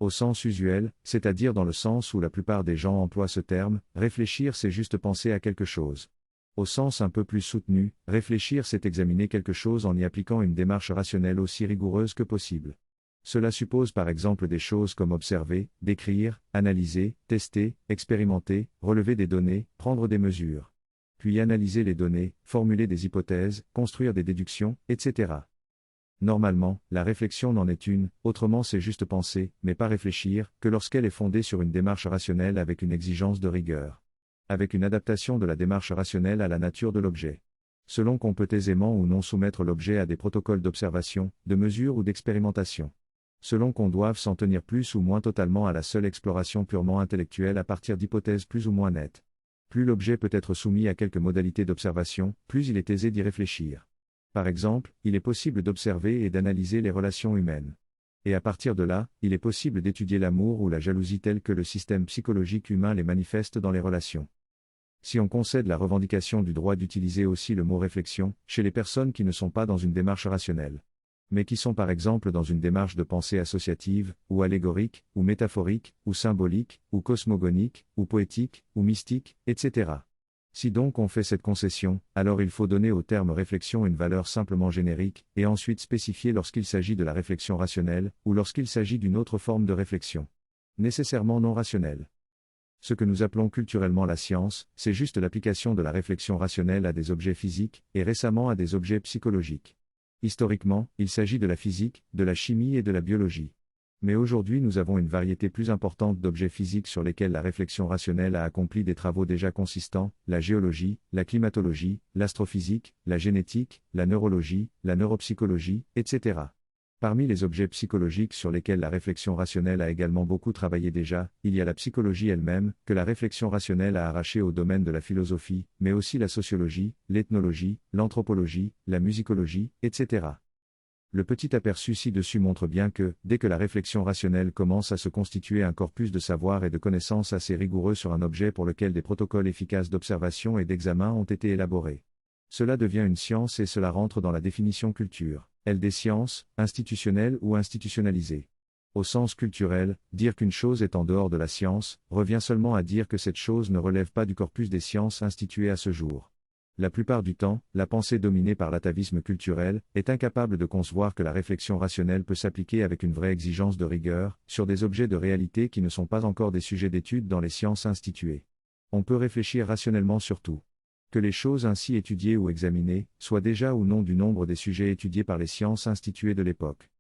Au sens usuel, c'est-à-dire dans le sens où la plupart des gens emploient ce terme, réfléchir c'est juste penser à quelque chose. Au sens un peu plus soutenu, réfléchir c'est examiner quelque chose en y appliquant une démarche rationnelle aussi rigoureuse que possible. Cela suppose par exemple des choses comme observer, décrire, analyser, tester, expérimenter, relever des données, prendre des mesures. Puis analyser les données, formuler des hypothèses, construire des déductions, etc. Normalement, la réflexion n'en est une, autrement c'est juste penser, mais pas réfléchir, que lorsqu'elle est fondée sur une démarche rationnelle avec une exigence de rigueur. Avec une adaptation de la démarche rationnelle à la nature de l'objet. Selon qu'on peut aisément ou non soumettre l'objet à des protocoles d'observation, de mesure ou d'expérimentation. Selon qu'on doive s'en tenir plus ou moins totalement à la seule exploration purement intellectuelle à partir d'hypothèses plus ou moins nettes. Plus l'objet peut être soumis à quelques modalités d'observation, plus il est aisé d'y réfléchir. Par exemple, il est possible d'observer et d'analyser les relations humaines. Et à partir de là, il est possible d'étudier l'amour ou la jalousie tels que le système psychologique humain les manifeste dans les relations. Si on concède la revendication du droit d'utiliser aussi le mot réflexion, chez les personnes qui ne sont pas dans une démarche rationnelle, mais qui sont par exemple dans une démarche de pensée associative, ou allégorique, ou métaphorique, ou symbolique, ou cosmogonique, ou poétique, ou mystique, etc. Si donc on fait cette concession, alors il faut donner au terme réflexion une valeur simplement générique, et ensuite spécifier lorsqu'il s'agit de la réflexion rationnelle, ou lorsqu'il s'agit d'une autre forme de réflexion. Nécessairement non rationnelle. Ce que nous appelons culturellement la science, c'est juste l'application de la réflexion rationnelle à des objets physiques, et récemment à des objets psychologiques. Historiquement, il s'agit de la physique, de la chimie et de la biologie. Mais aujourd'hui nous avons une variété plus importante d'objets physiques sur lesquels la réflexion rationnelle a accompli des travaux déjà consistants, la géologie, la climatologie, l'astrophysique, la génétique, la neurologie, la neuropsychologie, etc. Parmi les objets psychologiques sur lesquels la réflexion rationnelle a également beaucoup travaillé déjà, il y a la psychologie elle-même, que la réflexion rationnelle a arrachée au domaine de la philosophie, mais aussi la sociologie, l'ethnologie, l'anthropologie, la musicologie, etc. Le petit aperçu ci-dessus montre bien que, dès que la réflexion rationnelle commence à se constituer un corpus de savoir et de connaissances assez rigoureux sur un objet pour lequel des protocoles efficaces d'observation et d'examen ont été élaborés. Cela devient une science et cela rentre dans la définition culture, elle des sciences, institutionnelles ou institutionnalisées. Au sens culturel, dire qu'une chose est en dehors de la science, revient seulement à dire que cette chose ne relève pas du corpus des sciences instituées à ce jour. La plupart du temps, la pensée dominée par l'atavisme culturel est incapable de concevoir que la réflexion rationnelle peut s'appliquer avec une vraie exigence de rigueur, sur des objets de réalité qui ne sont pas encore des sujets d'étude dans les sciences instituées. On peut réfléchir rationnellement sur tout. Que les choses ainsi étudiées ou examinées, soient déjà ou non du nombre des sujets étudiés par les sciences instituées de l'époque.